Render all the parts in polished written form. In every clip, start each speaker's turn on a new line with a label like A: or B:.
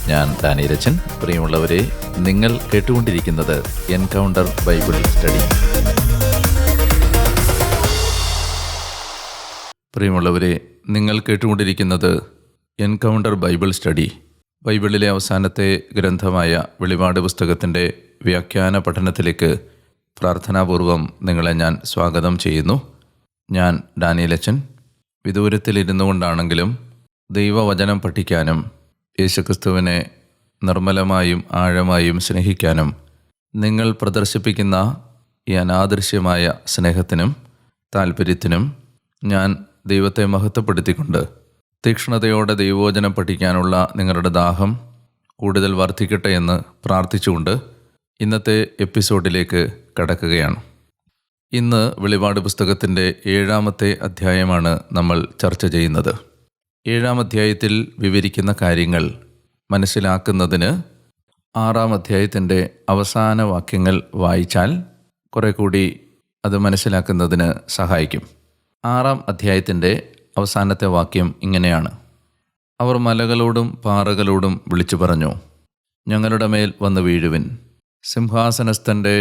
A: ഞാൻ ഡാനിയലച്ചൻ. പ്രിയമുള്ളവരെ, നിങ്ങൾ കേട്ടുകൊണ്ടിരിക്കുന്നത് എൻകൗണ്ടർ ബൈബിൾ സ്റ്റഡി. പ്രിയമുള്ളവരെ, നിങ്ങൾ കേട്ടുകൊണ്ടിരിക്കുന്നത് എൻകൗണ്ടർ ബൈബിൾ സ്റ്റഡി. ബൈബിളിലെ അവസാനത്തെ ഗ്രന്ഥമായ വെളിപാട് പുസ്തകത്തിൻ്റെ വ്യാഖ്യാന പഠനത്തിലേക്ക് പ്രാർത്ഥനാപൂർവം നിങ്ങളെ ഞാൻ സ്വാഗതം ചെയ്യുന്നു. ഞാൻ ഡാനിയലച്ചൻ. വിദൂരത്തിലിരുന്നു കൊണ്ടാണെങ്കിലും ദൈവവചനം പഠിക്കാനും യേശുക്രിസ്തുവിനെ നിർമ്മലമായും ആഴമായും സ്നേഹിക്കാനും നിങ്ങൾ പ്രദർശിപ്പിക്കുന്ന ഈ അനാദൃശ്യമായ സ്നേഹത്തിനും താല്പര്യത്തിനും ഞാൻ ദൈവത്തെ മഹത്വപ്പെടുത്തിക്കൊണ്ട് തീക്ഷ്ണതയോടെ ദൈവവചനം പഠിക്കാനുള്ള നിങ്ങളുടെ ദാഹം കൂടുതൽ വർദ്ധിക്കട്ടെ എന്ന് പ്രാർത്ഥിച്ചുകൊണ്ട് ഇന്നത്തെ എപ്പിസോഡിലേക്ക് കടക്കുകയാണ്. ഇന്ന് വെളിപാട് പുസ്തകത്തിൻ്റെ 7-ാമത്തെ അധ്യായമാണ് നമ്മൾ ചർച്ച ചെയ്യുന്നത്. 7-ാം അധ്യായത്തിൽ വിവരിക്കുന്ന കാര്യങ്ങൾ മനസ്സിലാക്കുന്നതിന് 6-ാം അധ്യായത്തിൻ്റെ അവസാന വാക്യങ്ങൾ വായിച്ചാൽ കുറെ കൂടി അത് മനസ്സിലാക്കുന്നതിന് സഹായിക്കും. 6-ാം അധ്യായത്തിൻ്റെ അവസാനത്തെ വാക്യം ഇങ്ങനെയാണ്: അവർ മലകളോടും പാറകളോടും വിളിച്ചു പറഞ്ഞു, ഞങ്ങളുടെ മേൽ വന്ന് വീഴുവിൻ, സിംഹാസനസ്ഥൻ്റെ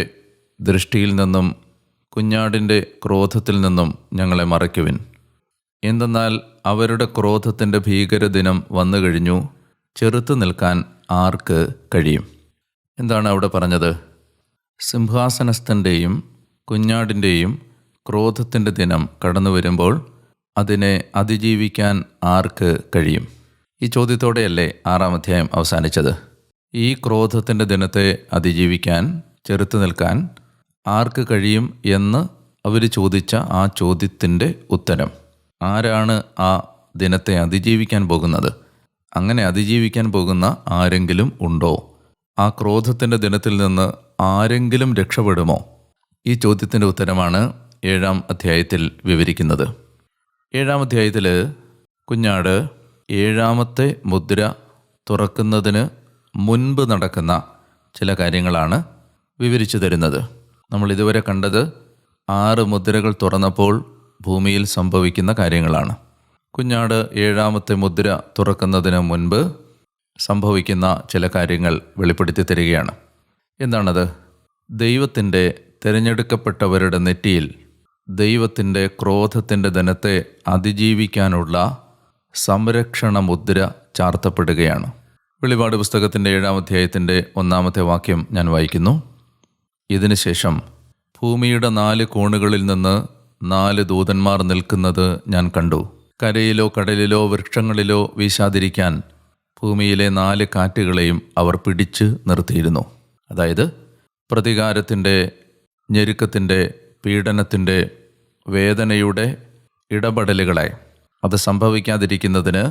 A: ദൃഷ്ടിയിൽ നിന്നും കുഞ്ഞാടിൻ്റെ ക്രോധത്തിൽ നിന്നും ഞങ്ങളെ മറയ്ക്കുവിൻ. എന്തെന്നാൽ അവരുടെ ക്രോധത്തിൻ്റെ ഭീകരദിനം വന്നു കഴിഞ്ഞു, ചെറുത്തു നിൽക്കാൻ ആർക്ക് കഴിയും? എന്താണ് അവിടെ പറഞ്ഞത്? സിംഹാസനസ്ഥൻ്റെയും കുഞ്ഞാടിൻ്റെയും ക്രോധത്തിൻ്റെ ദിനം കടന്നു വരുമ്പോൾ അതിനെ അതിജീവിക്കാൻ ആർക്ക് കഴിയും? ഈ ചോദ്യത്തോടെയല്ലേ 6-ാം അധ്യായം അവസാനിച്ചത്. ഈ ക്രോധത്തിൻ്റെ ദിനത്തെ അതിജീവിക്കാൻ, ചെറുത്തു നിൽക്കാൻ ആർക്ക് കഴിയും എന്ന് അവർ ചോദിച്ച ആ ചോദ്യത്തിൻ്റെ ഉത്തരം, ആരാണ് ആ ദിനത്തെ അതിജീവിക്കാൻ പോകുന്നത്? അങ്ങനെ അതിജീവിക്കാൻ പോകുന്ന ആരെങ്കിലും ഉണ്ടോ? ആ ക്രോധത്തിൻ്റെ ദിനത്തിൽ നിന്ന് ആരെങ്കിലും രക്ഷപ്പെടുമോ? ഈ ചോദ്യത്തിൻ്റെ ഉത്തരമാണ് 7-ാം അധ്യായത്തിൽ വിവരിക്കുന്നത്. 7-ാം അധ്യായത്തിൽ കുഞ്ഞാട് 7-ാമത്തെ മുദ്ര തുറക്കുന്നതിന് മുൻപ് നടക്കുന്ന ചില കാര്യങ്ങളാണ് വിവരിച്ചു തരുന്നത്. നമ്മൾ ഇതുവരെ കണ്ടത് 6 മുദ്രകൾ തുറന്നപ്പോൾ ഭൂമിയിൽ സംഭവിക്കുന്ന കാര്യങ്ങളാണ്. കുഞ്ഞാട് 7-ാമത്തെ മുദ്ര തുറക്കുന്നതിന് മുൻപ് സംഭവിക്കുന്ന ചില കാര്യങ്ങൾ വെളിപ്പെടുത്തി തരികയാണ്. എന്താണത്? ദൈവത്തിൻ്റെ തിരഞ്ഞെടുക്കപ്പെട്ടവരുടെ നെറ്റിയിൽ ദൈവത്തിൻ്റെ ക്രോധത്തിൻ്റെ ദിനത്തെ അതിജീവിക്കാനുള്ള സംരക്ഷണ മുദ്ര ചാർത്തപ്പെടുകയാണ്. വെളിപാട് പുസ്തകത്തിൻ്റെ 7-ാം അധ്യായത്തിൻ്റെ 1-ാമത്തെ വാക്യം ഞാൻ വായിക്കുന്നു: ഇതിനുശേഷം ഭൂമിയുടെ 4 കോണുകളിൽ നിന്ന് 4 ദൂതന്മാർ നിൽക്കുന്നത് ഞാൻ കണ്ടു. കരയിലോ കടലിലോ വൃക്ഷങ്ങളിലോ വീശാതിരിക്കാൻ ഭൂമിയിലെ 4 കാറ്റുകളെയും അവർ പിടിച്ച് നിർത്തിയിരുന്നു. അതായത് പ്രതികാരത്തിൻ്റെ, ഞെരുക്കത്തിൻ്റെ, പീഡനത്തിൻ്റെ, വേദനയുടെ ഇടപെടലുകളെ അത് സംഭവിക്കാതിരിക്കുന്നതിന്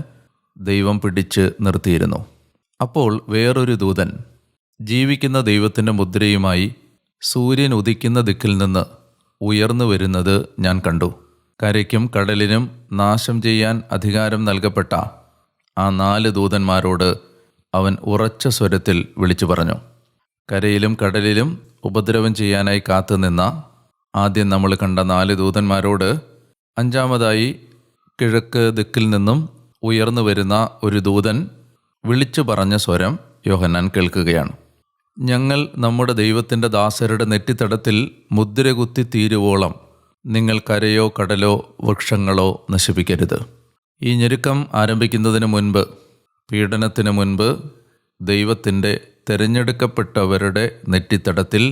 A: ദൈവം പിടിച്ച് നിർത്തിയിരുന്നു. അപ്പോൾ വേറൊരു ദൂതൻ ജീവിക്കുന്ന ദൈവത്തിൻ്റെ മുദ്രയുമായി സൂര്യൻ ഉദിക്കുന്ന ദിക്കിൽ നിന്ന് ഉയർന്നു വരുന്നത് ഞാൻ കണ്ടു. കരയ്ക്കും കടലിനും നാശം ചെയ്യാൻ അധികാരം നൽകപ്പെട്ട ആ 4 ദൂതന്മാരോട് അവൻ ഉറച്ച സ്വരത്തിൽ വിളിച്ചു പറഞ്ഞു. കരയിലും കടലിലും ഉപദ്രവം ചെയ്യാനായി കാത്തുനിന്ന ആദ്യം നമ്മൾ കണ്ട 4 ദൂതന്മാരോട് 5-ാമതായി കിഴക്ക് ദിക്കിൽ നിന്നും ഉയർന്നു വരുന്ന ഒരു ദൂതൻ വിളിച്ചു പറഞ്ഞ സ്വരം യോഹന്നാൻ കേൾക്കുകയാണ്: ഞങ്ങൾ നമ്മുടെ ദൈവത്തിൻ്റെ ദാസരുടെ നെറ്റിത്തടത്തിൽ മുദ്രകുത്തി തീരുവോളം നിങ്ങൾ കരയോ കടലോ വൃക്ഷങ്ങളോ നശിപ്പിക്കരുത്. ഈ ഞെരുക്കം ആരംഭിക്കുന്നതിന് മുൻപ്, പീഡനത്തിന് മുൻപ്, ദൈവത്തിൻ്റെ തിരഞ്ഞെടുക്കപ്പെട്ടവരുടെ നെറ്റിത്തടത്തിൽ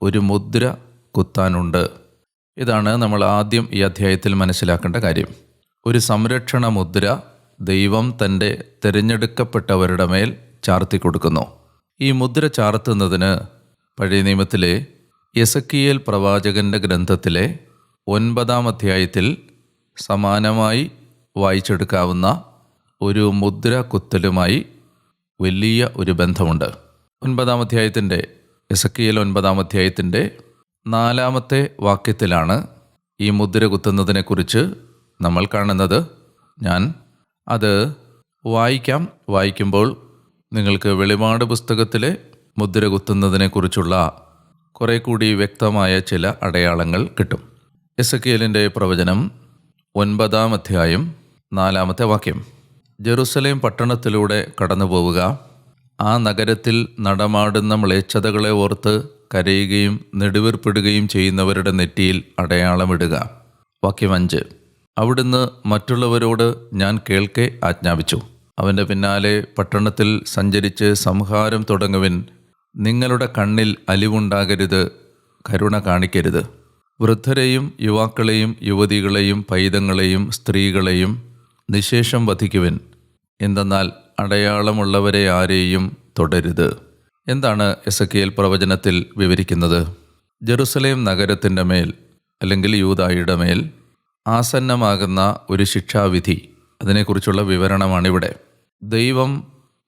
A: ഒരു മുദ്ര കുത്താനുണ്ട്. ഇതാണ് നമ്മൾ ആദ്യം ഈ അധ്യായത്തിൽ മനസ്സിലാക്കേണ്ട കാര്യം. ഒരു സംരക്ഷണ മുദ്ര ദൈവം തൻ്റെ തിരഞ്ഞെടുക്കപ്പെട്ടവരുടെ മേൽ ചാർത്തി കൊടുക്കുന്നു. ഈ മുദ്ര ചാർത്തുന്നതിന് പഴയ നിയമത്തിലെ എസെക്കിയേൽ പ്രവാചകൻ്റെ ഗ്രന്ഥത്തിലെ 9-ാം അധ്യായത്തിൽ സമാനമായി വായിച്ചെടുക്കാവുന്ന ഒരു മുദ്ര കുത്തലുമായി വലിയ ഒരു ബന്ധമുണ്ട്. 9-ാം അധ്യായത്തിൻ്റെ, എസെക്കിയേൽ 9-ാം അധ്യായത്തിൻ്റെ 4-ാമത്തെ വാക്യത്തിലാണ് ഈ മുദ്ര കുത്തുന്നതിനെക്കുറിച്ച് നമ്മൾ കാണുന്നത്. ഞാൻ അത് വായിക്കുമ്പോൾ നിങ്ങൾക്ക് വെളിപാട് പുസ്തകത്തിലെ മുദ്ര കുത്തുന്നതിനെക്കുറിച്ചുള്ള കുറെ കൂടി വ്യക്തമായ ചില അടയാളങ്ങൾ കിട്ടും. എസെക്കിയേലിൻ്റെ പ്രവചനം 9-ാം അധ്യായം 4-ാമത്തെ വാക്യം: ജെറുസലേം പട്ടണത്തിലൂടെ കടന്നു പോവുക, ആ നഗരത്തിൽ നടമാടുന്ന മ്ലേച്ഛതകളെ ഓർത്ത് കരയുകയും നെടുവീർപ്പിടുകയും ചെയ്യുന്നവരുടെ നെറ്റിയിൽ അടയാളമിടുക. വാക്യം 5. അവിടുന്ന് മറ്റുള്ളവരോട് ഞാൻ കേൾക്കെ ആജ്ഞാപിച്ചു. അവൻ്റെ പിന്നാലെ പട്ടണത്തിൽ സഞ്ചരിച്ച് സംഹാരം തുടങ്ങുവിൻ. നിങ്ങളുടെ കണ്ണിൽ അലിവുണ്ടാകരുത്, കരുണ കാണിക്കരുത്. വൃദ്ധരെയും യുവാക്കളെയും യുവതികളെയും പൈതങ്ങളെയും സ്ത്രീകളെയും നിശേഷം വധിക്കുവിൻ. എന്തെന്നാൽ അടയാളമുള്ളവരെ ആരെയും തൊടരുത്. എന്താണ് എസെക്കിയേൽ പ്രവചനത്തിൽ വിവരിക്കുന്നത്? ജെറുസലേം നഗരത്തിൻ്റെ മേൽ അല്ലെങ്കിൽ യൂദായുടെ മേൽ ആസന്നമാകുന്ന ഒരു ശിക്ഷാവിധി, അതിനെക്കുറിച്ചുള്ള വിവരണമാണിവിടെ. ദൈവം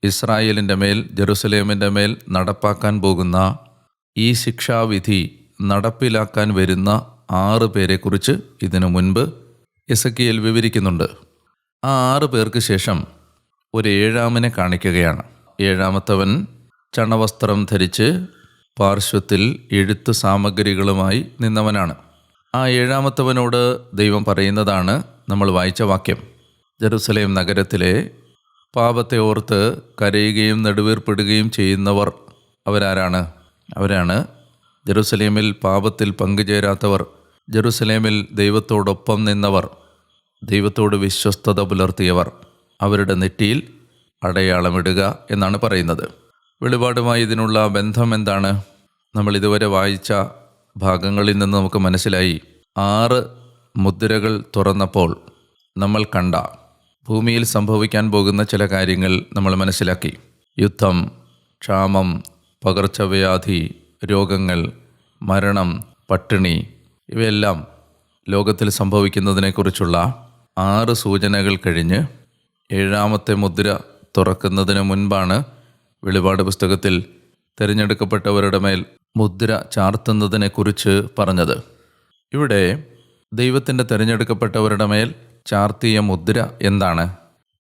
A: ഇസ്രായേലിൻ്റെ മേൽ, ജെറുസലേമിൻ്റെ മേൽ നടപ്പാക്കാൻ പോകുന്ന ഈ ശിക്ഷാവിധി നടപ്പിലാക്കാൻ വരുന്ന 6 പേരെക്കുറിച്ച് ഇതിനു മുൻപ് എസെക്കിയേൽ വിവരിക്കുന്നുണ്ട്. ആ 6 പേർക്ക് ശേഷം ഒരു 7-ാമനെ കാണിക്കുകയാണ്. 7-ാമത്തവൻ ചണവസ്ത്രം ധരിച്ച് പാർശ്വത്തിൽ എഴുത്തു സാമഗ്രികളുമായി നിന്നവനാണ്. ആ 7-ാമത്തവനോട് ദൈവം പറയുന്നതാണ് നമ്മൾ വായിച്ച വാക്യം. ജെറുസലേം നഗരത്തിലെ പാപത്തെ ഓർത്ത് കരയുകയും നെടുവീർപ്പിടുകയും ചെയ്യുന്നവർ അവരാരാണ്? അവരാണ് ജെറുസലേമിൽ പാപത്തിൽ പങ്കുചേരാത്തവർ, ജെറുസലേമിൽ ദൈവത്തോടൊപ്പം നിന്നവർ, ദൈവത്തോട് വിശ്വസ്തത പുലർത്തിയവർ. അവരുടെ നെറ്റിയിൽ അടയാളമിടുക എന്നാണ് പറയുന്നത്. വെളിപാടുമായി ഇതിനുള്ള ബന്ധം എന്താണ്? നമ്മൾ ഇതുവരെ വായിച്ച ഭാഗങ്ങളിൽ നിന്ന് നമുക്ക് മനസ്സിലായി. 6 മുദ്രകൾ തുറന്നപ്പോൾ നമ്മൾ കണ്ട ഭൂമിയിൽ സംഭവിക്കാൻ പോകുന്ന ചില കാര്യങ്ങൾ നമ്മൾ മനസ്സിലാക്കി. യുദ്ധം, ക്ഷാമം, പകർച്ചവ്യാധി, രോഗങ്ങൾ, മരണം, പട്ടിണി, ഇവയെല്ലാം ലോകത്തിൽ സംഭവിക്കുന്നതിനെക്കുറിച്ചുള്ള 6 സൂചനകൾ കഴിഞ്ഞ് 7-ാമത്തെ മുദ്ര തുറക്കുന്നതിന് മുൻപാണ് വെളിപാട് പുസ്തകത്തിൽ തിരഞ്ഞെടുക്കപ്പെട്ടവരുടെ മേൽ മുദ്ര ചാർത്തുന്നതിനെക്കുറിച്ച് പറഞ്ഞത്. ഇവിടെ ദൈവത്തിൻ്റെ തിരഞ്ഞെടുക്കപ്പെട്ടവരുടെ മേൽ ചാർത്തിയ മുദ്ര എന്താണ്?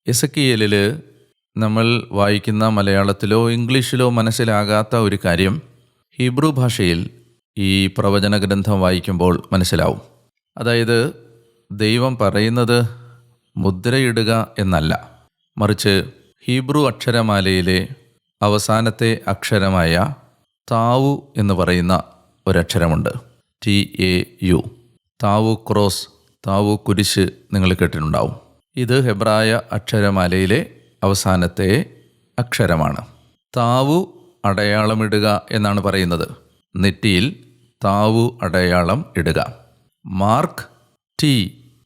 A: എസെക്കിയേലിൽ നമ്മൾ വായിക്കുന്ന മലയാളത്തിലോ ഇംഗ്ലീഷിലോ മനസ്സിലാകാത്ത ഒരു കാര്യം ഹീബ്രു ഭാഷയിൽ ഈ പ്രവചന ഗ്രന്ഥം വായിക്കുമ്പോൾ മനസ്സിലാവും. അതായത് ദൈവം പറയുന്നത് മുദ്രയിടുക എന്നല്ല, മറിച്ച് ഹീബ്രു അക്ഷരമാലയിലെ അവസാനത്തെ അക്ഷരമായ താവു എന്ന് പറയുന്ന ഒരക്ഷരമുണ്ട്. TAU. താവു ക്രോസ്, താവു കുരിശ് നിങ്ങൾ കേട്ടിട്ടുണ്ടാവും. ഇത് ഹെബ്രായ അക്ഷരമാലയിലെ അവസാനത്തെ അക്ഷരമാണ്. താവു അടയാളമിടുക എന്നാണ് പറയുന്നത്. നെറ്റിയിൽ താവു അടയാളം ഇടുക. മാർക്ക് T,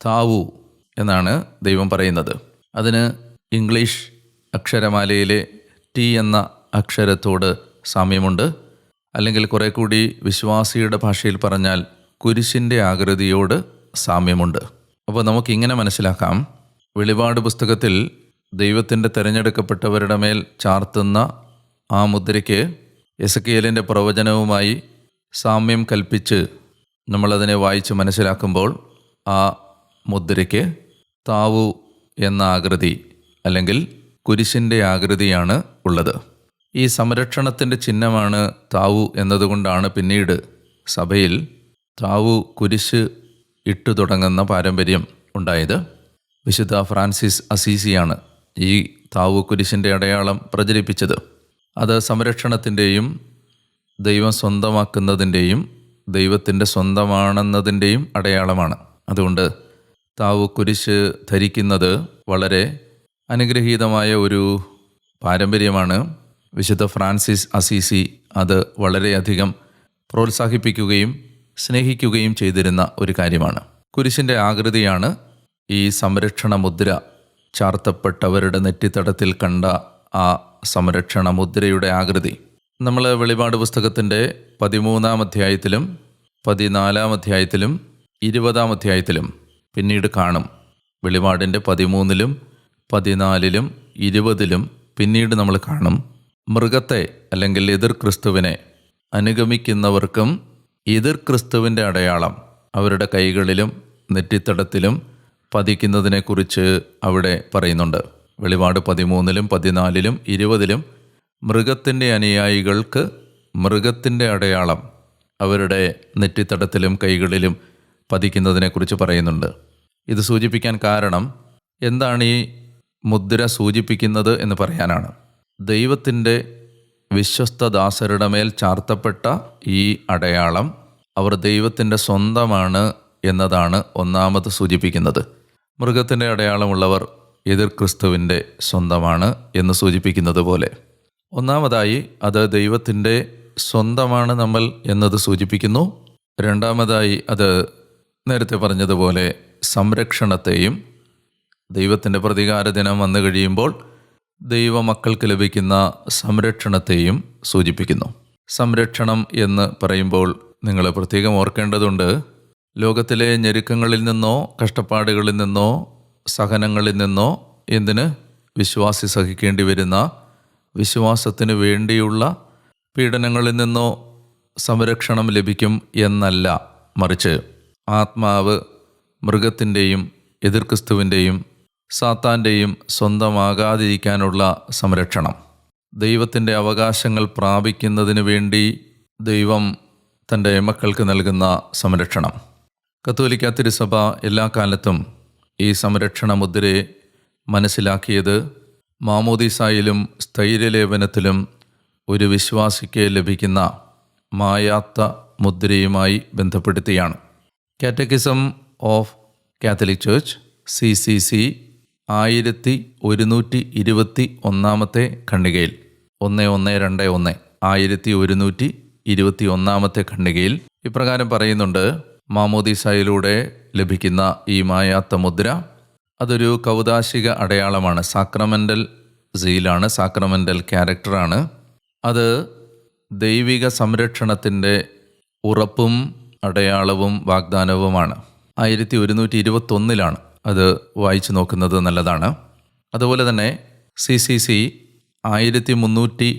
A: താവു എന്നാണ് ദൈവം പറയുന്നത്. അതിന് ഇംഗ്ലീഷ് അക്ഷരമാലയിലെ T എന്ന അക്ഷരത്തോട് സാമ്യമുണ്ട്. അല്ലെങ്കിൽ കുറെ കൂടി വിശ്വാസിയുടെ ഭാഷയിൽ പറഞ്ഞാൽ കുരിശിൻ്റെ ആകൃതിയോട് സാമ്യമുണ്ട്. അപ്പോൾ നമുക്കിങ്ങനെ മനസ്സിലാക്കാം, വെളിപാട് പുസ്തകത്തിൽ ദൈവത്തിൻ്റെ തിരഞ്ഞെടുക്കപ്പെട്ടവരുടെ മേൽ ചാർത്തുന്ന ആ മുദ്രയ്ക്ക് എസെക്കിയേലിൻ്റെ പ്രവചനവുമായി സാമ്യം കൽപ്പിച്ച് നമ്മളതിനെ വായിച്ച് മനസ്സിലാക്കുമ്പോൾ ആ മുദ്രയ്ക്ക് താവു എന്ന ആകൃതി അല്ലെങ്കിൽ കുരിശിൻ്റെ ആകൃതിയാണ് ഉള്ളത്. ഈ സംരക്ഷണത്തിൻ്റെ ചിഹ്നമാണ് താവു എന്നതുകൊണ്ടാണ് പിന്നീട് സഭയിൽ താവു കുരിശ് ഇട്ടു തുടങ്ങുന്ന പാരമ്പര്യം ഉണ്ടായത്. വിശുദ്ധ ഫ്രാൻസിസ് അസീസിയാണ് ഈ താവു കുരിശിൻ്റെ അടയാളം പ്രചരിപ്പിച്ചത്. അത് സംരക്ഷണത്തിൻ്റെയും ദൈവം സ്വന്തമാക്കുന്നതിൻ്റെയും ദൈവത്തിൻ്റെ സ്വന്തമാണെന്നതിൻ്റെയും അടയാളമാണ്. അതുകൊണ്ട് താവു കുരിശ് ധരിക്കുന്നത് വളരെ അനുഗ്രഹീതമായ ഒരു പാരമ്പര്യമാണ്. വിശുദ്ധ ഫ്രാൻസിസ് അസീസി അത് വളരെയധികം പ്രോത്സാഹിപ്പിക്കുകയും സ്നേഹിക്കുകയും ചെയ്തിരുന്ന ഒരു കാര്യമാണ്. കുരിശിൻ്റെ ആകൃതിയാണ് ഈ സംരക്ഷണ മുദ്ര ചാർത്തപ്പെട്ടവരുടെ നെറ്റിത്തടത്തിൽ കണ്ട ആ സംരക്ഷണ മുദ്രയുടെ ആകൃതി. നമ്മൾ വെളിപാട് പുസ്തകത്തിൻ്റെ 13-ാം അധ്യായത്തിലും 14-ാം അധ്യായത്തിലും 20-ാം അധ്യായത്തിലും പിന്നീട് കാണും. വെളിപാടിൻ്റെ 13-ലും 14-ലും 20-ലും പിന്നീട് നമ്മൾ കാണും, മൃഗത്തെ അല്ലെങ്കിൽ എതിർ ക്രിസ്തുവിനെ അനുഗമിക്കുന്നവർക്കും എതിർ ക്രിസ്തുവിൻ്റെ അടയാളം അവരുടെ കൈകളിലും നെറ്റിത്തടത്തിലും പതിക്കുന്നതിനെക്കുറിച്ച് അവിടെ പറയുന്നുണ്ട്. വെളിപാട് 13-ലും 14-ലും 20-ലും മൃഗത്തിൻ്റെ അനുയായികൾക്ക് മൃഗത്തിൻ്റെ അടയാളം അവരുടെ നെറ്റിത്തടത്തിലും കൈകളിലും പതിക്കുന്നതിനെക്കുറിച്ച് പറയുന്നുണ്ട്. ഇത് സൂചിപ്പിക്കാൻ കാരണം എന്താണ് ഈ മുദ്ര സൂചിപ്പിക്കുന്നത് എന്ന് പറയാനാണ്. ദൈവത്തിൻ്റെ വിശ്വസ്തദാസരുടെ മേൽ ചാർത്തപ്പെട്ട ഈ അടയാളം അവർ ദൈവത്തിൻ്റെ സ്വന്തമാണ് എന്നതാണ് ഒന്നാമത് സൂചിപ്പിക്കുന്നത്. മൃഗത്തിൻ്റെ അടയാളമുള്ളവർ എതിർ ക്രിസ്തുവിൻ്റെ സ്വന്തമാണ് എന്ന് സൂചിപ്പിക്കുന്നത് പോലെ ഒന്നാമതായി അത് ദൈവത്തിൻ്റെ സ്വന്തമാണ് നമ്മൾ എന്നത് സൂചിപ്പിക്കുന്നു. രണ്ടാമതായി അത് നേരത്തെ പറഞ്ഞതുപോലെ സംരക്ഷണത്തെയും ദൈവത്തിൻ്റെ പ്രതികാര ദിനം വന്നു കഴിയുമ്പോൾ ദൈവമക്കൾക്ക് ലഭിക്കുന്ന സംരക്ഷണത്തെയും സൂചിപ്പിക്കുന്നു. സംരക്ഷണം എന്ന് പറയുമ്പോൾ നിങ്ങൾ പ്രത്യേകം ഓർക്കേണ്ടതുണ്ട്, ലോകത്തിലെ ഞെരുക്കങ്ങളിൽ നിന്നോ കഷ്ടപ്പാടുകളിൽ നിന്നോ സഹനങ്ങളിൽ നിന്നോ എന്തിന് വിശ്വാസി സഹിക്കേണ്ടി വരുന്ന വിശ്വാസത്തിന് വേണ്ടിയുള്ള പീഡനങ്ങളിൽ നിന്നോ സംരക്ഷണം ലഭിക്കും എന്നല്ല, മറിച്ച് ആത്മാവ് മൃഗത്തിൻ്റെയും എതിർ ക്രിസ്തുവിൻ്റെയും സാത്താൻ്റെയും സ്വന്തമാകാതിരിക്കാനുള്ള സംരക്ഷണം, ദൈവത്തിൻ്റെ അവകാശങ്ങൾ പ്രാപിക്കുന്നതിന് വേണ്ടി ദൈവം തൻ്റെ മക്കൾക്ക് നൽകുന്ന സംരക്ഷണം. കത്തോലിക്ക തിരുസഭ എല്ലാ കാലത്തും ഈ സംരക്ഷണ മുദ്രയെ മനസ്സിലാക്കിയത് മാമോദീസായിലും സ്ഥൈര്യലേപനത്തിലും ഒരു വിശ്വാസിക്ക് ലഭിക്കുന്ന മായാത്ത മുദ്രയുമായി ബന്ധപ്പെടുത്തിയാണ്. Catechism of Catholic Church CCC 1121 ഖണ്ഡികയിൽ 1121 1121 ഖണ്ഡികയിൽ ഇപ്രകാരം പറയുന്നുണ്ട്: മാമോദീസായിലൂടെ ലഭിക്കുന്ന ഈ മായാത്ത മുദ്ര അതൊരു കൗദാശിക അടയാളമാണ്, സാക്രമെൻ്റൽ സീലാണ്, സാക്രമെൻ്റൽ ക്യാരക്ടറാണ്. അത് ദൈവിക സംരക്ഷണത്തിൻ്റെ ഉറപ്പും അടയാളവും വാഗ്ദാനവുമാണ്. 1121 അത് വായിച്ചു നോക്കുന്നത് നല്ലതാണ്. അതുപോലെ തന്നെ CCC 1304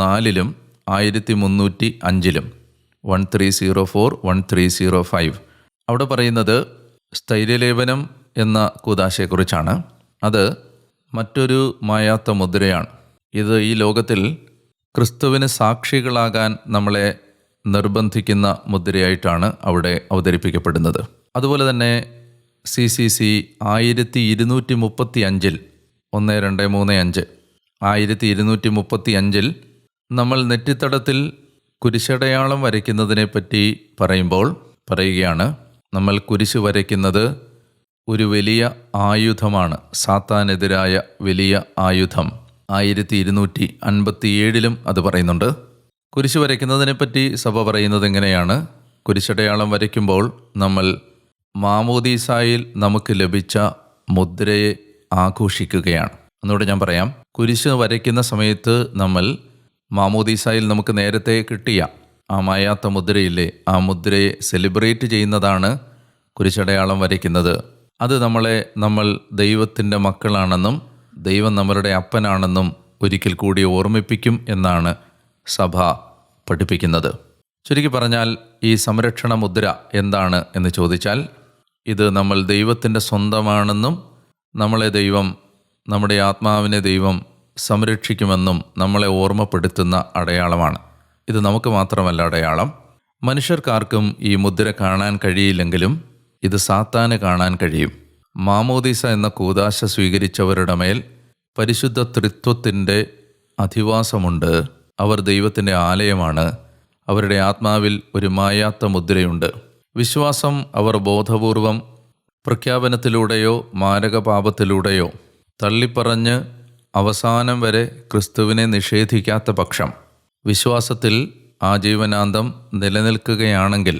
A: 1305 1304 1305 അവിടെ പറയുന്നത് സ്ഥൈര്യലേപനം എന്ന കൂദാശയെക്കുറിച്ചാണ്. അത് മറ്റൊരു മായാത്ത മുദ്രയാണ്. ഇത് ഈ ലോകത്തിൽ ക്രിസ്തുവിന് സാക്ഷികളാകാൻ നമ്മളെ നിർബന്ധിക്കുന്ന മുദ്രയായിട്ടാണ് അവിടെ അവതരിപ്പിക്കപ്പെടുന്നത്. അതുപോലെ തന്നെ CCC 1235 1235 1235 നമ്മൾ നെറ്റിത്തടത്തിൽ കുരിശടയാളം വരയ്ക്കുന്നതിനെപ്പറ്റി പറയുകയാണ്, നമ്മൾ കുരിശ് വരയ്ക്കുന്നത് ഒരു വലിയ ആയുധമാണ്, സാത്താനെതിരായ വലിയ ആയുധം. 1257 അത് പറയുന്നുണ്ട്. കുരിശ് വരയ്ക്കുന്നതിനെപ്പറ്റി സഭ പറയുന്നത് എങ്ങനെയാണ്? കുരിശടയാളം വരയ്ക്കുമ്പോൾ നമ്മൾ മാമോദീസായിൽ നമുക്ക് ലഭിച്ച മുദ്രയെ ആഘോഷിക്കുകയാണ്. ഒന്നുകൂടെ ഞാൻ പറയാം. കുരിശ് വരയ്ക്കുന്ന സമയത്ത് നമ്മൾ മാമോദീസായിൽ നമുക്ക് നേരത്തെ കിട്ടിയ ആ മായാത്ത മുദ്രയില്ലേ, ആ മുദ്രയെ സെലിബ്രേറ്റ് ചെയ്യുന്നതാണ് കുരിശടയാളം വരയ്ക്കുന്നത്. അത് നമ്മൾ ദൈവത്തിൻ്റെ മക്കളാണെന്നും ദൈവം നമ്മളുടെ അപ്പനാണെന്നും ഒരിക്കൽ കൂടി ഓർമ്മിപ്പിക്കും എന്നാണ് സഭ പഠിപ്പിക്കുന്നത്. ചുരുക്കി പറഞ്ഞാൽ ഈ സംരക്ഷണ മുദ്ര എന്താണ് എന്ന് ചോദിച്ചാൽ, ഇത് നമ്മൾ ദൈവത്തിൻ്റെ സ്വന്തമാണെന്നും നമ്മളെ ദൈവം, നമ്മുടെ ആത്മാവിനെ ദൈവം സംരക്ഷിക്കുമെന്നും നമ്മളെ ഓർമ്മപ്പെടുത്തുന്ന അടയാളമാണ്. ഇത് നമുക്ക് മാത്രമല്ല അടയാളം, മനുഷ്യർക്കാർക്കും ഈ മുദ്ര കാണാൻ കഴിയില്ലെങ്കിലും ഇത് സാത്താന് കാണാൻ കഴിയും. മാമോദീസ എന്ന കൂദാശ സ്വീകരിച്ചവരുടെ മേൽ പരിശുദ്ധ ത്രിത്വത്തിൻ്റെ അധിവാസമുണ്ട്. അവർ ദൈവത്തിൻ്റെ ആലയമാണ്. അവരുടെ ആത്മാവിൽ ഒരു മായാത്ത മുദ്രയുണ്ട്. വിശ്വാസം അവർ ബോധപൂർവം പ്രഖ്യാപനത്തിലൂടെയോ മാരകപാപത്തിലൂടെയോ തള്ളിപ്പറഞ്ഞ് അവസാനം വരെ ക്രിസ്തുവിനെ നിഷേധിക്കാത്ത പക്ഷം വിശ്വാസത്തിൽ ആജീവനാന്തം നിലനിൽക്കുകയാണെങ്കിൽ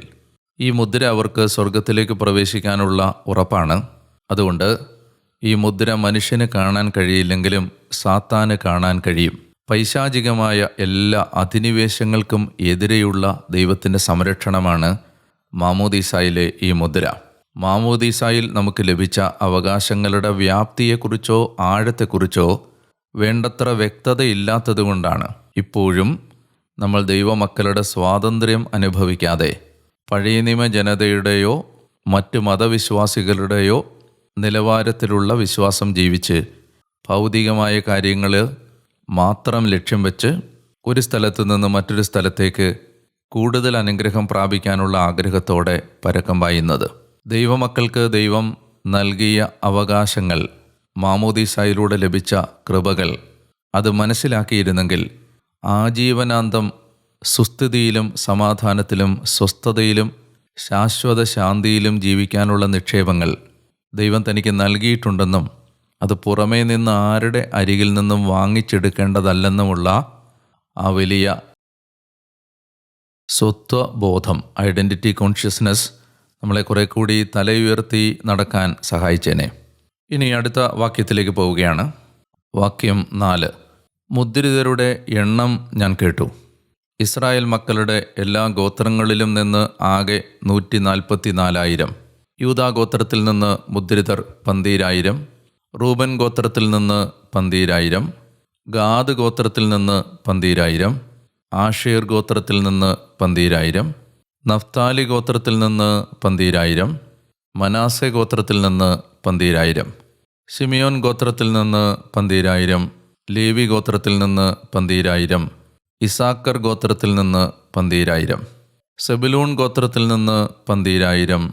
A: ഈ മുദ്ര അവർക്ക് സ്വർഗത്തിലേക്ക് പ്രവേശിക്കാനുള്ള ഉറപ്പാണ്. അതുകൊണ്ട് ഈ മുദ്ര മനുഷ്യന് കാണാൻ കഴിയില്ലെങ്കിലും സാത്താന് കാണാൻ കഴിയും. പൈശാചികമായ എല്ലാ അധിനിവേശങ്ങൾക്കും എതിരെയുള്ള ദൈവത്തിൻ്റെ സംരക്ഷണമാണ് മാമോദീസായിലെ ഈ മുദ്ര. മാമോദീസായിൽ നമുക്ക് ലഭിച്ച അവകാശങ്ങളുടെ വ്യാപ്തിയെക്കുറിച്ചോ ആഴത്തെക്കുറിച്ചോ വേണ്ടത്ര വ്യക്തതയില്ലാത്തതുകൊണ്ടാണ് ഇപ്പോഴും നമ്മൾ ദൈവമക്കളുടെ സ്വാതന്ത്ര്യം അനുഭവിക്കാതെ പഴയ നിയമ ജനതയുടെയോ മറ്റ് മതവിശ്വാസികളുടെയോ നിലവാരത്തിലുള്ള വിശ്വാസം ജീവിച്ച് ഭൗതികമായ കാര്യങ്ങൾ മാത്രം ലക്ഷ്യം വെച്ച് ഒരു സ്ഥലത്ത് നിന്ന് മറ്റൊരു സ്ഥലത്തേക്ക് കൂടുതൽ അനുഗ്രഹം പ്രാപിക്കാനുള്ള ആഗ്രഹത്തോടെ പരക്കം പായുന്നത്. ദൈവമക്കൾക്ക് ദൈവം നൽകിയ അവകാശങ്ങൾ, മാമോദീസായിലൂടെ ലഭിച്ച കൃപകൾ അത് മനസ്സിലാക്കിയിരുന്നെങ്കിൽ ആജീവനാന്തം സുസ്ഥിതിയിലും സമാധാനത്തിലും സ്വസ്ഥതയിലും ശാശ്വത ശാന്തിയിലും ജീവിക്കാനുള്ള നിക്ഷേപങ്ങൾ ദൈവം തനിക്ക് നൽകിയിട്ടുണ്ടെന്നും അത് പുറമേ നിന്ന് ആരുടെ അരികിൽ നിന്നും വാങ്ങിച്ചെടുക്കേണ്ടതല്ലെന്നുമുള്ള ആ വലിയ സ്വത്വബോധം, ഐഡൻറ്റിറ്റി കോൺഷ്യസ്നെസ് നമ്മളെ കുറെ കൂടി തലയുയർത്തി നടക്കാൻ സഹായിച്ചേനെ. ഇനി അടുത്ത വാക്യത്തിലേക്ക് പോവുകയാണ്. വാക്യം 4. മുദ്രിതരുടെ എണ്ണം ഞാൻ കേട്ടു. ഇസ്രായേൽ മക്കളുടെ എല്ലാ ഗോത്രങ്ങളിലും നിന്ന് ആകെ 144,000. യൂദാ ഗോത്രത്തിൽ നിന്ന് മുദ്രിതർ 12,000. റൂബൻ ഗോത്രത്തിൽ നിന്ന് 12,000. ഗാദ് ഗോത്രത്തിൽ നിന്ന് 12,000. ആഷേർ ഗോത്രത്തിൽ നിന്ന് 12,000. നഫ്താലി ഗോത്രത്തിൽ നിന്ന് 12,000. മനാസെ ഗോത്രത്തിൽ നിന്ന് 12,000. ശിമിയോൻ ഗോത്രത്തിൽ നിന്ന് 12,000. ലേവി ഗോത്രത്തിൽ നിന്ന് 12,000. ഇസാക്കർ ഗോത്രത്തിൽ നിന്ന് 12,000. സെബുലൂൺ ഗോത്രത്തിൽ നിന്ന് 12,000.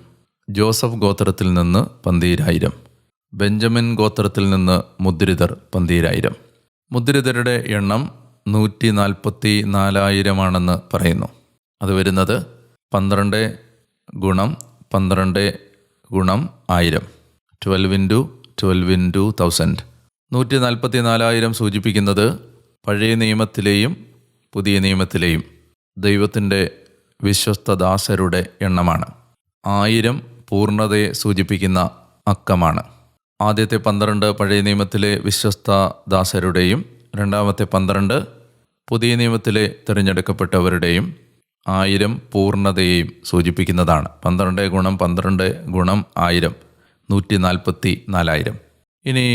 A: ജോസഫ് ഗോത്രത്തിൽ നിന്ന് 12,000. ബെഞ്ചമിൻ ഗോത്രത്തിൽ നിന്ന് മുദ്രിതർ 12,000. മുദ്രിതരുടെ എണ്ണം 144,000 പറയുന്നു. അത് വരുന്നത് 12 ഗുണം 12 ഗുണം 1000. 12 into 1000. 144,000 സൂചിപ്പിക്കുന്നത് പഴയ നിയമത്തിലെയും പുതിയ നിയമത്തിലെയും ദൈവത്തിൻ്റെ വിശ്വസ്തദാസരുടെ എണ്ണമാണ്. 1000 പൂർണ്ണതയെ സൂചിപ്പിക്കുന്ന അക്കമാണ്. ആദ്യത്തെ 12 പഴയ നിയമത്തിലെ വിശ്വസ്തദാസരുടെയും രണ്ടാമത്തെ 12 പുതിയ നിയമത്തിലെ തിരഞ്ഞെടുക്കപ്പെട്ടവരുടെയും 1000 പൂർണ്ണതയെയും സൂചിപ്പിക്കുന്നതാണ്. 12 ഗുണം 12 ഗുണം 1000, 144,000. ഇനി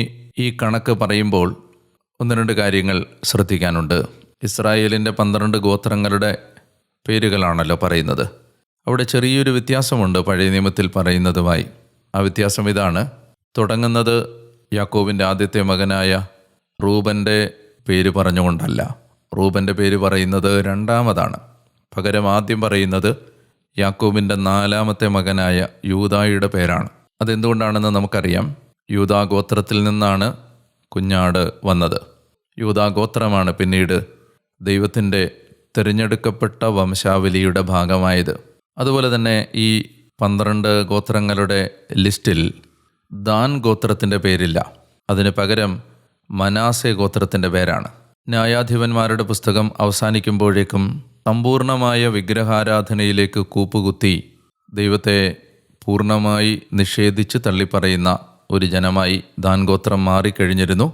A: ഈ കണക്ക് പറയുമ്പോൾ 1-2 കാര്യങ്ങൾ ശ്രദ്ധിക്കാനുണ്ട്. ഇസ്രായേലിൻ്റെ 12 ഗോത്രങ്ങളുടെ പേരുകളാണല്ലോ പറയുന്നത്. അവിടെ ചെറിയൊരു വ്യത്യാസമുണ്ട് പഴയ നിയമത്തിൽ പറയുന്നതുമായി. ആ വ്യത്യാസം ഇതാണ്. തുടങ്ങുന്നത് യാക്കോബിൻ്റെ ആദ്യത്തെ മകനായ റൂബൻ്റെ പേര് പറഞ്ഞുകൊണ്ടല്ല. റൂബൻ്റെ പേര് പറയുന്നത് രണ്ടാമതാണ്. പകരം ആദ്യം പറയുന്നത് യാക്കോബിൻ്റെ 4ാമത്തെ മകനായ യൂദായുടെ പേരാണ്. അതെന്തുകൊണ്ടാണെന്ന് നമുക്കറിയാം. യൂദാ ഗോത്രത്തിൽ നിന്നാണ് കുഞ്ഞാട് വന്നത്. യൂദാ ഗോത്രമാണ് പിന്നീട് ദൈവത്തിൻ്റെ തിരഞ്ഞെടുക്കപ്പെട്ട വംശാവലിയുടെ ഭാഗമായത്. അതുപോലെ തന്നെ ഈ 12 ഗോത്രങ്ങളുടെ ലിസ്റ്റിൽ ദാൻ ഗോത്രത്തിൻ്റെ പേരില്ല. അതിന് പകരം മനാസെ ഗോത്രത്തിൻ്റെ പേരാണ്. ന്യായാധിപന്മാരുടെ പുസ്തകം അവസാനിക്കുമ്പോഴേക്കും സമ്പൂർണമായ വിഗ്രഹാരാധനയിലേക്ക് കൂപ്പുകുത്തി ദൈവത്തെ പൂർണ്ണമായി നിഷേധിച്ച് തള്ളിപ്പറയുന്ന ഒരു ജനമായി ദാൻ ഗോത്രം മാറിക്കഴിഞ്ഞിരുന്നു.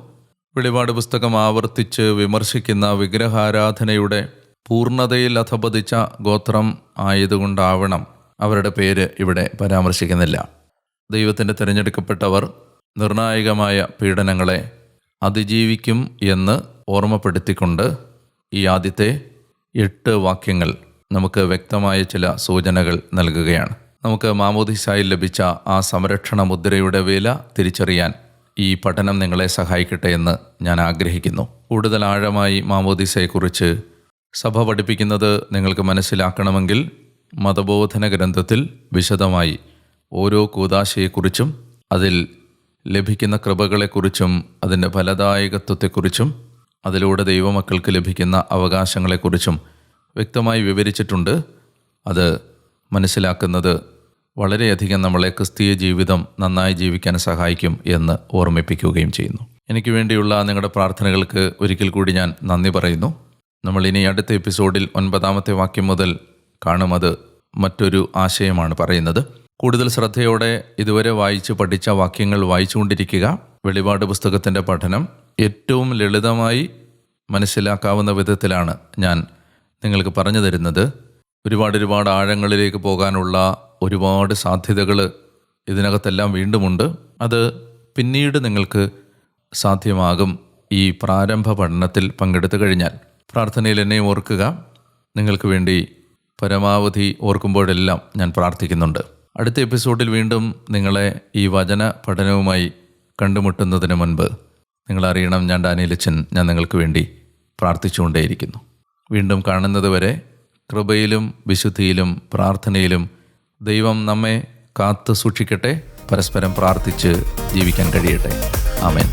A: വെളിപാട് പുസ്തകം ആവർത്തിച്ച് വിമർശിക്കുന്ന വിഗ്രഹാരാധനയുടെ പൂർണ്ണതയിൽ അധപതിച്ച ഗോത്രം ആയതുകൊണ്ടാവണം അവരുടെ പേര് ഇവിടെ പരാമർശിക്കുന്നില്ല. ദൈവത്തിൻ്റെ തിരഞ്ഞെടുക്കപ്പെട്ടവർ നിർണായകമായ പീഡനങ്ങളെ അതിജീവിക്കും എന്ന് ഓർമ്മപ്പെടുത്തിക്കൊണ്ട് ഈ ആദ്യത്തെ 8 വാക്യങ്ങൾ നമുക്ക് വ്യക്തമായ ചില സൂചനകൾ നൽകുകയാണ്. നമുക്ക് മാമോദീസായിൽ ലഭിച്ച ആ സംരക്ഷണ മുദ്രയുടെ വില തിരിച്ചറിയാൻ ഈ പഠനം നിങ്ങളെ സഹായിക്കട്ടെ എന്ന് ഞാൻ ആഗ്രഹിക്കുന്നു. കൂടുതൽ ആഴമായി മാമോദീസയെക്കുറിച്ച് സഭ പഠിപ്പിക്കുന്നത് നിങ്ങൾക്ക് മനസ്സിലാക്കണമെങ്കിൽ മതബോധന ഗ്രന്ഥത്തിൽ വിശദമായി ഓരോ കൂദാശയെക്കുറിച്ചും അതിൽ ലഭിക്കുന്ന കൃപകളെക്കുറിച്ചും അതിൻ്റെ ഫലദായകത്വത്തെക്കുറിച്ചും അതിലൂടെ ദൈവമക്കൾക്ക് ലഭിക്കുന്ന അവകാശങ്ങളെക്കുറിച്ചും വ്യക്തമായി വിവരിച്ചിട്ടുണ്ട്. അത് മനസ്സിലാക്കുന്നത് വളരെയധികം നമ്മളെ ക്രിസ്തീയ ജീവിതം നന്നായി ജീവിക്കാൻ സഹായിക്കും എന്ന് ഓർമ്മിപ്പിക്കുകയും ചെയ്യുന്നു. എനിക്ക് വേണ്ടിയുള്ള നിങ്ങളുടെ പ്രാർത്ഥനകൾക്ക് ഒരിക്കൽ കൂടി ഞാൻ നന്ദി പറയുന്നു. നമ്മൾ ഇനി അടുത്ത എപ്പിസോഡിൽ 9ാമത്തെ വാക്യം മുതൽ കാണുമത് മറ്റൊരു ആശയമാണ് പറയുന്നത്. കൂടുതൽ ശ്രദ്ധയോടെ ഇതുവരെ വായിച്ച് പഠിച്ച വാക്യങ്ങൾ വായിച്ചുകൊണ്ടിരിക്കുക. വെളിപാട് പുസ്തകത്തിൻ്റെ പഠനം ഏറ്റവും ലളിതമായി മനസ്സിലാക്കാവുന്ന വിധത്തിലാണ് ഞാൻ നിങ്ങൾക്ക് പറഞ്ഞു തരുന്നത്. ഒരുപാട് ആഴങ്ങളിലേക്ക് പോകാനുള്ള ഒരുപാട് സാധ്യതകൾ ഇതിനകത്തെല്ലാം വീണ്ടുമുണ്ട്. അത് പിന്നീട് നിങ്ങൾക്ക് സാധ്യമാകും ഈ പ്രാരംഭ പഠനത്തിൽ പങ്കെടുത്തു കഴിഞ്ഞാൽ. പ്രാർത്ഥനയിൽ എന്നെ ഓർക്കുക. നിങ്ങൾക്ക് വേണ്ടി പരമാവധി ഓർക്കുമ്പോഴെല്ലാം ഞാൻ പ്രാർത്ഥിക്കുന്നുണ്ട്. അടുത്ത എപ്പിസോഡിൽ വീണ്ടും നിങ്ങളെ ഈ വചന പഠനവുമായി കണ്ടുമുട്ടുന്നതിന് മുൻപ് നിങ്ങളറിയണം, ഞാൻ ഡാനിയലച്ചൻ, ഞാൻ നിങ്ങൾക്ക് വേണ്ടി പ്രാർത്ഥിച്ചുകൊണ്ടേയിരിക്കുന്നു. വീണ്ടും കാണുന്നത് വരെ കൃപയിലും വിശുദ്ധിയിലും പ്രാർത്ഥനയിലും ദൈവം നമ്മെ കാത്തു സൂക്ഷിക്കട്ടെ. പരസ്പരം പ്രാർത്ഥിച്ച് ജീവിക്കാൻ കഴിയട്ടെ. ആമേൻ.